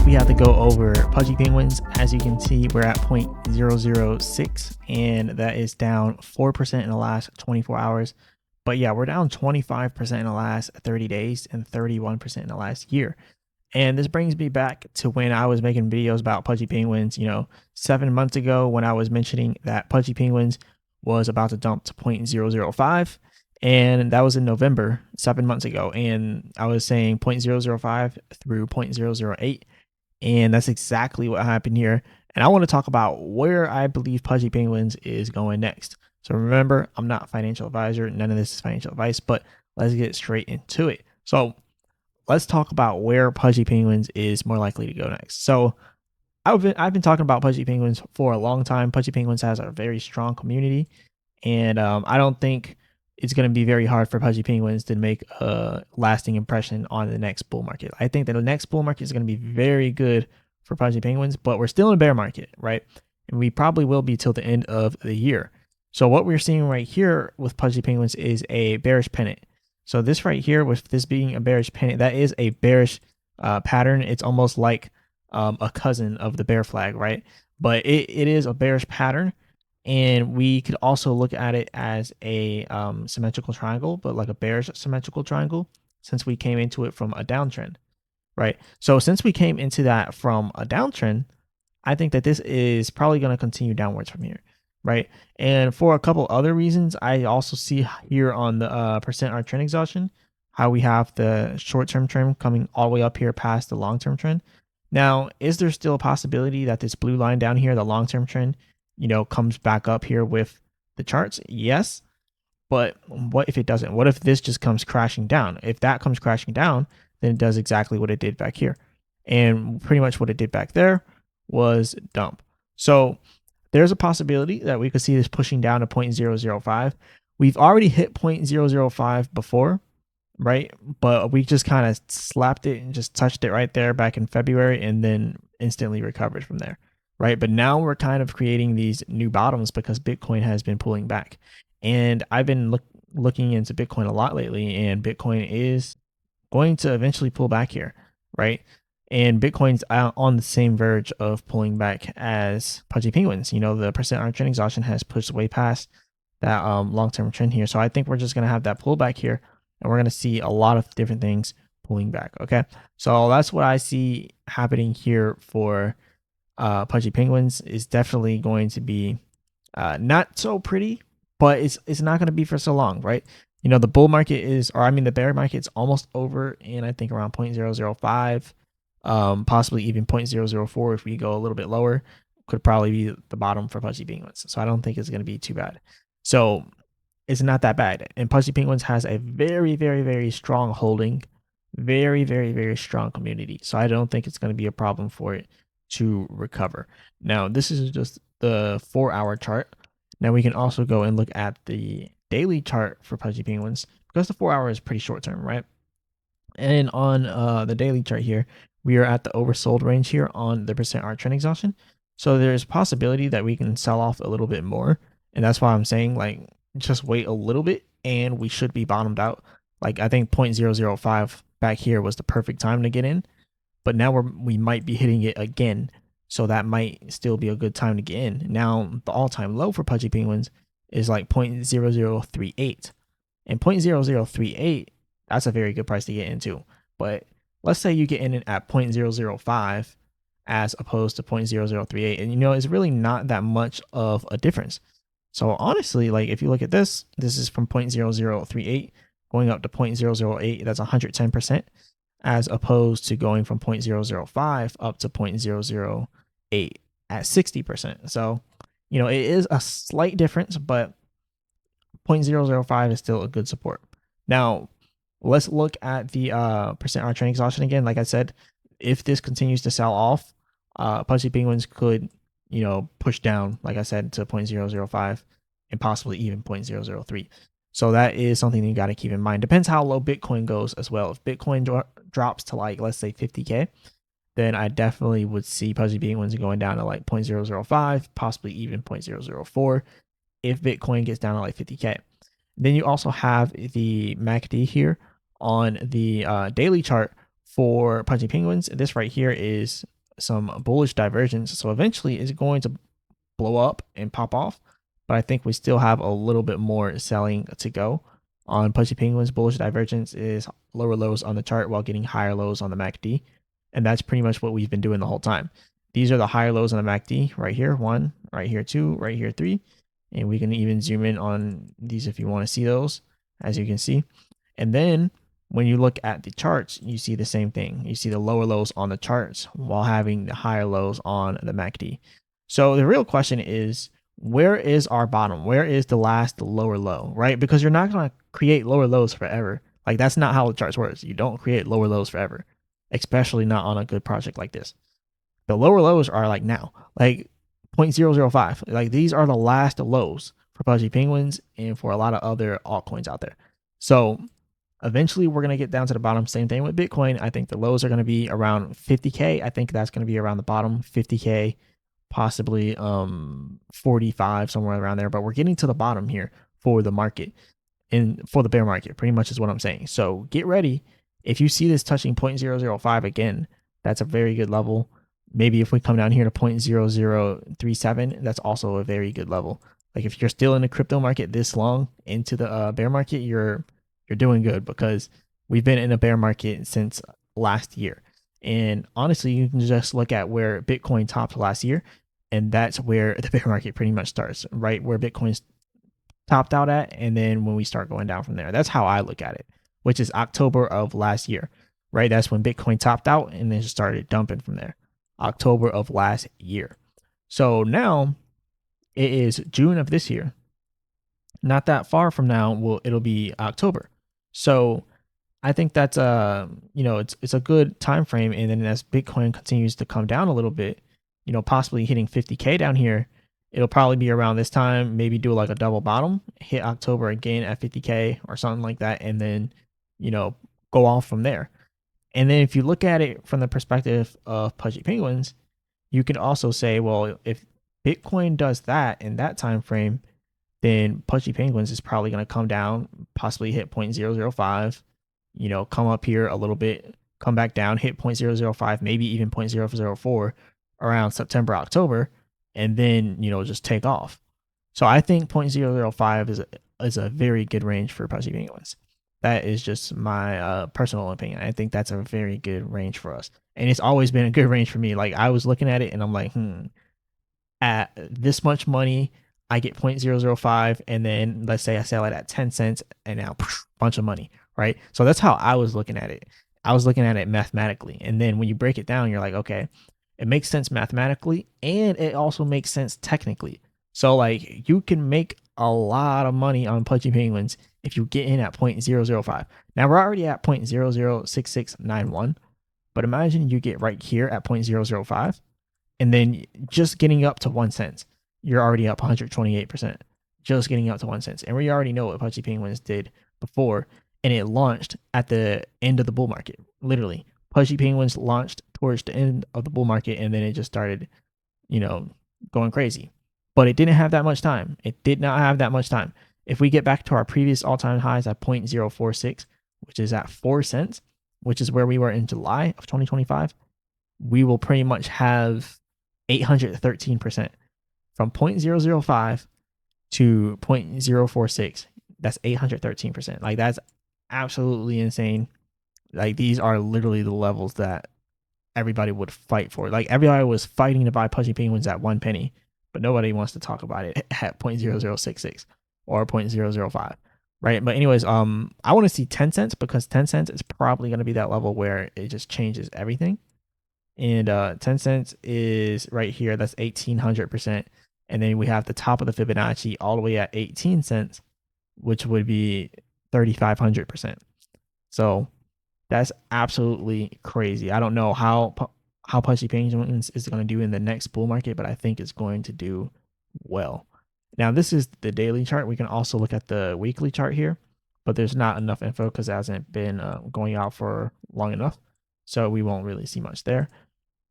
we have to go over Pudgy Penguins. As you can see, we're at 0.006, and that is down 4% in the last 24 hours. But yeah, we're down 25% in the last 30 days and 31% in the last year. And this brings me back to when I was making videos about Pudgy Penguins, 7 months ago, when I was mentioning that Pudgy Penguins was about to dump to 0.005. And that was in November, 7 months ago. And I was saying 0.005 through 0.008. And that's exactly what happened here. And I want to talk about where I believe Pudgy Penguins is going next. So remember, I'm not a financial advisor. None of this is financial advice, but let's get straight into it. So let's talk about where Pudgy Penguins is more likely to go next. So I've been talking about Pudgy Penguins for a long time. Pudgy Penguins has a very strong community, and I don't think it's going to be very hard for Pudgy Penguins to make a lasting impression on the next bull market. I think that the next bull market is going to be very good for Pudgy Penguins, but we're still in a bear market, right? And we probably will be till the end of the year. So what we're seeing right here with Pudgy Penguins is a bearish pennant. So this right here, with this being a bearish pennant, that is a bearish pattern. It's almost like a cousin of the bear flag, right? But it is a bearish pattern. And we could also look at it as a symmetrical triangle, but like a bearish symmetrical triangle, since we came into it from a downtrend, right? So since we came into that from a downtrend, I think that this is probably going to continue downwards from here, right? And for a couple other reasons, I also see here on the percent R trend exhaustion, how we have the short-term trend coming all the way up here past the long-term trend. Now, is there still a possibility that this blue line down here, the long-term trend, comes back up here with the charts? Yes. But what if it doesn't? What if this just comes crashing down? If that comes crashing down, then it does exactly what it did back here. And pretty much what it did back there was dump. So there's a possibility that we could see this pushing down to 0.005. We've already hit 0.005 before, right? But we just kind of slapped it and just touched it right there back in February and then instantly recovered from there, right? But now we're kind of creating these new bottoms because Bitcoin has been pulling back. And I've been looking into Bitcoin a lot lately, and Bitcoin is going to eventually pull back here, right? And Bitcoin's on the same verge of pulling back as Pudgy Penguins. The percent R trend exhaustion has pushed way past that long-term trend here. So I think we're just going to have that pullback here, and we're going to see a lot of different things pulling back, okay? So that's what I see happening here for Pudgy Penguins. Is definitely going to be not so pretty, but it's not going to be for so long, right? The bull market the bear market's almost over, and I think around 0.005, possibly even 0.004 if we go a little bit lower, could probably be the bottom for Pudgy Penguins. So I don't think it's going to be too bad. So it's not that bad. And Pudgy Penguins has a very, very, very strong holding, very, very, very strong community. So I don't think it's going to be a problem for it to recover. Now, this is just the 4-hour chart. Now we can also go and look at the daily chart for Pudgy Penguins, because the 4-hour is pretty short term, right? And on the daily chart here, we are at the oversold range here on the percent R trend exhaustion. So there's possibility that we can sell off a little bit more. And that's why I'm saying, like, just wait a little bit and we should be bottomed out. Like, I think 0.005 back here was the perfect time to get in, but now we might be hitting it again. So that might still be a good time to get in. Now, the all-time low for Pudgy Penguins is like 0.0038. And 0.0038, that's a very good price to get into. But let's say you get in at 0.005 as opposed to 0.0038. And it's really not that much of a difference. So honestly, like, if you look at this is from 0.0038 going up to 0.008. That's 110%, as opposed to going from 0.005 up to 0.008 at 60%. So, it is a slight difference, but 0.005 is still a good support. Now, let's look at the percent R trend exhaustion again. Like I said, if this continues to sell off, Pudgy Penguins could, push down, like I said, to 0.005 and possibly even 0.003. So that is something you got to keep in mind. Depends how low Bitcoin goes as well. If Bitcoin drops to, like, let's say 50K, then I definitely would see Pudgy Penguins going down to like 0.005, possibly even 0.004 if Bitcoin gets down to like 50K. Then you also have the MACD here on the daily chart for Pudgy Penguins. This right here is some bullish divergence. So eventually it's going to blow up and pop off. But I think we still have a little bit more selling to go. On Pudgy Penguins, bullish divergence is lower lows on the chart while getting higher lows on the MACD. And that's pretty much what we've been doing the whole time. These are the higher lows on the MACD right here, 1, right here 2, right here 3. And we can even zoom in on these if you want to see those, as you can see. And then when you look at the charts, you see the same thing. You see the lower lows on the charts while having the higher lows on the MACD. So the real question is, where is our bottom? Where is the last lower low, right? Because you're not going to create lower lows forever. Like, that's not how the charts works. You don't create lower lows forever, especially not on a good project like this. The lower lows are like now, like 0.005. Like, these are the last lows for Pudgy Penguins and for a lot of other altcoins out there. So eventually we're going to get down to the bottom. Same thing with Bitcoin. I think the lows are going to be around 50K. I think that's going to be around the bottom, 50K, possibly 45, somewhere around there. But we're getting to the bottom here for the market and for the bear market, pretty much is what I'm saying. So get ready. If you see this touching 0.005 again, that's a very good level. Maybe if we come down here to 0.0037, that's also a very good level. Like, if you're still in the crypto market this long into the bear market, you're doing good, because we've been in a bear market since last year. And honestly, you can just look at where Bitcoin topped last year, and that's where the bear market pretty much starts, right? Where Bitcoin's topped out at, and then when we start going down from there. That's how I look at it, which is October of last year, right? That's when Bitcoin topped out and then started dumping from there. October of last year. So now it is June of this year. Not that far from now, it'll be October. So I think that's it's a good time frame. And then as Bitcoin continues to come down a little bit, possibly hitting 50K down here, it'll probably be around this time. Maybe do like a double bottom, hit October again at 50K or something like that, and then go off from there. And then if you look at it from the perspective of Pudgy Penguins, you can also say, well, if Bitcoin does that in that time frame, then Pudgy Penguins is probably going to come down, possibly hit 0.005, come up here a little bit, come back down, hit 0.005, maybe even 0.004 around September, October, and then, just take off. So I think 0.005 is a very good range for Pudgy Penguins. That is just my personal opinion. I think that's a very good range for us. And it's always been a good range for me. Like, I was looking at it and I'm like, at this much money, I get 0.005, and then let's say I sell it at 10 cents, and now bunch of money, right? So that's how I was looking at it. I was looking at it mathematically. And then when you break it down, you're like, okay, it makes sense mathematically, and it also makes sense technically. So, like, you can make a lot of money on Pudgy Penguins if you get in at 0.005. Now, we're already at 0.006691, but imagine you get right here at 0.005, and then just getting up to 1 cent, you're already up 128%. Just getting up to 1 cent. And we already know what Pudgy Penguins did before, and it launched at the end of the bull market. Literally, Pudgy Penguins launched towards the end of the bull market, and then it just started, going crazy. But it didn't have that much time. It did not have that much time. If we get back to our previous all-time highs at 0.046, which is at 4 cents, which is where we were in July of 2025, we will pretty much have 813%. From 0.005 to 0.046, that's 813%. Like, that's absolutely insane. Like, these are literally the levels that everybody would fight for. Like, everybody was fighting to buy Pudgy Penguins at 1 penny, but nobody wants to talk about it at 0.0066 or 0.005, right? But anyways, I want to see 10 cents, because 10 cents is probably going to be that level where it just changes everything. And 10 cents is right here. That's 1800%. And then we have the top of the Fibonacci all the way at 18 cents, which would be 3500%. So that's absolutely crazy. I don't know how Pudgy Penguins is going to do in the next bull market, but I think it's going to do well. Now, this is the daily chart. We can also look at the weekly chart here, but there's not enough info because it hasn't been going out for long enough. So we won't really see much there.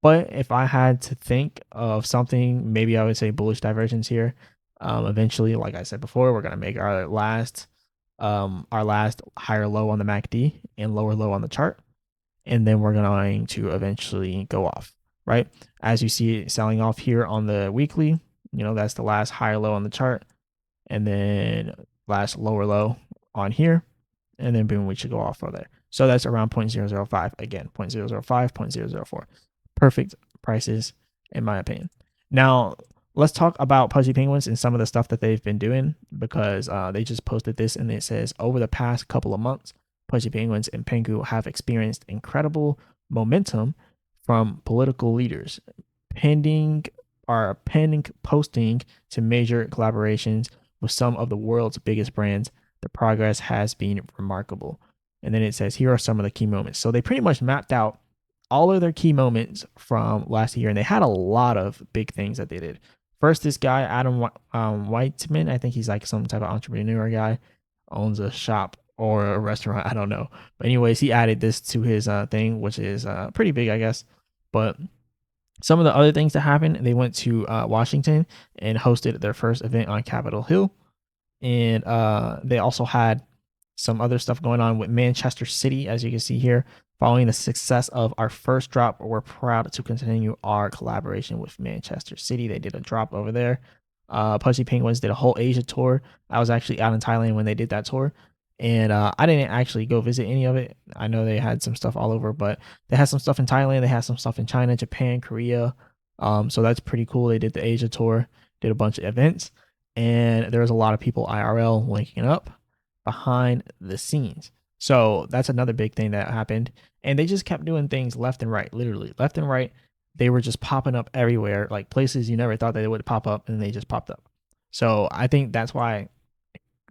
But if I had to think of something, maybe I would say bullish divergence here. Eventually, like I said before, we're going to make our last higher low on the MACD and lower low on the chart. And then we're going to eventually go off, right? As you see it selling off here on the weekly, that's the last higher low on the chart, and then last lower low on here, and then boom, we should go off from there. So that's around 0.005, again, 0.005, 0.004. Perfect prices, in my opinion. Now, let's talk about Pudgy Penguins and some of the stuff that they've been doing, because they just posted this, and it says, over the past couple of months, Pudgy Penguins and PENGU have experienced incredible momentum from political leaders, pending posting to major collaborations with some of the world's biggest brands. The progress has been remarkable. And then it says, here are some of the key moments. So they pretty much mapped out all of their key moments from last year, and they had a lot of big things that they did. First, this guy, Adam Whiteman, I think he's like some type of entrepreneur guy, owns a shop or a restaurant, I don't know. But anyways, he added this to his thing, which is pretty big, I guess. But some of the other things that happened, they went to Washington and hosted their first event on Capitol Hill. And they also had some other stuff going on with Manchester City, as you can see here. Following the success of our first drop, we're proud to continue our collaboration with Manchester City. They did a drop over there. Pudgy Penguins did a whole Asia tour. I was actually out in Thailand when they did that tour, and I didn't actually go visit any of it. I know they had some stuff all over, but they had some stuff in Thailand. They had some stuff in China, Japan, Korea. So that's pretty cool. They did the Asia tour, did a bunch of events, and there was a lot of people IRL linking up behind the scenes. So that's another big thing that happened. And they just kept doing things left and right, literally left and right. They were just popping up everywhere, like places you never thought they would pop up, and they just popped up. So I think that's why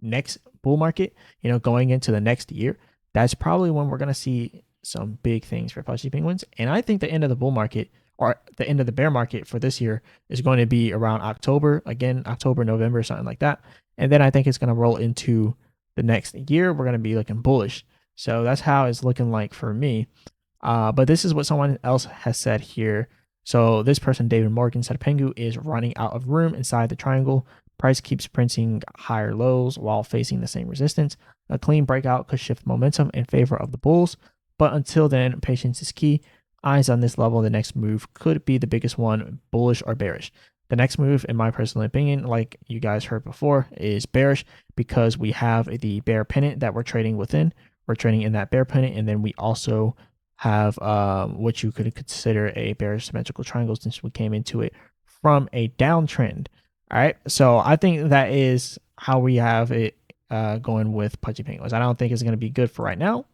next bull market, going into the next year, that's probably when we're going to see some big things for Pudgy Penguins. And I think the end of the bull market, or the end of the bear market for this year, is going to be around October, November, something like that. And then I think it's going to roll into the next year. We're going to be looking bullish. So that's how it's looking like for me. But this is what someone else has said here. So this person, David Morgan, said PENGU is running out of room inside the triangle. Price keeps printing higher lows while facing the same resistance. A clean breakout could shift momentum in favor of the bulls, but until then, patience is key. Eyes on this level. The next move could be the biggest one, bullish or bearish. The next move, in my personal opinion, like you guys heard before, is bearish, because we have the bear pennant that we're trading within. We're trading in that bear pennant, and then we also have what you could consider a bearish symmetrical triangle, since we came into it from a downtrend. All right, so I think that is how we have it going with Pudgy Penguins. I don't think it's going to be good for right now,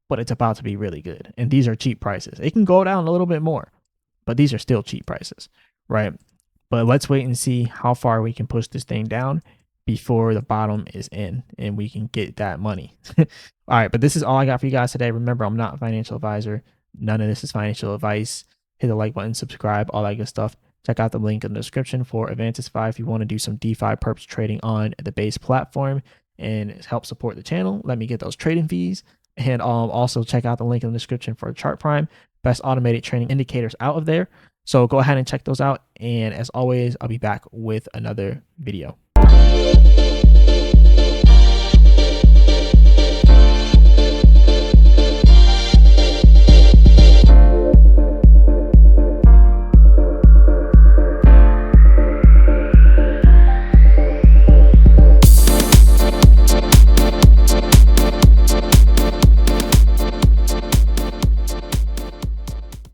but it's about to be really good. And these are cheap prices. It can go down a little bit more, but these are still cheap prices, right? But let's wait and see how far we can push this thing down before the bottom is in and we can get that money. All right, but this is all I got for you guys today. Remember, I'm not a financial advisor. None of this is financial advice. Hit the like button, subscribe, all that good stuff. Check out the link in the description for Avantis5 if you want to do some DeFi perps trading on the base platform and help support the channel. Let me get those trading fees. And also check out the link in the description for Chart Prime, best automated trading indicators out of there. So go ahead and check those out. And as always, I'll be back with another video.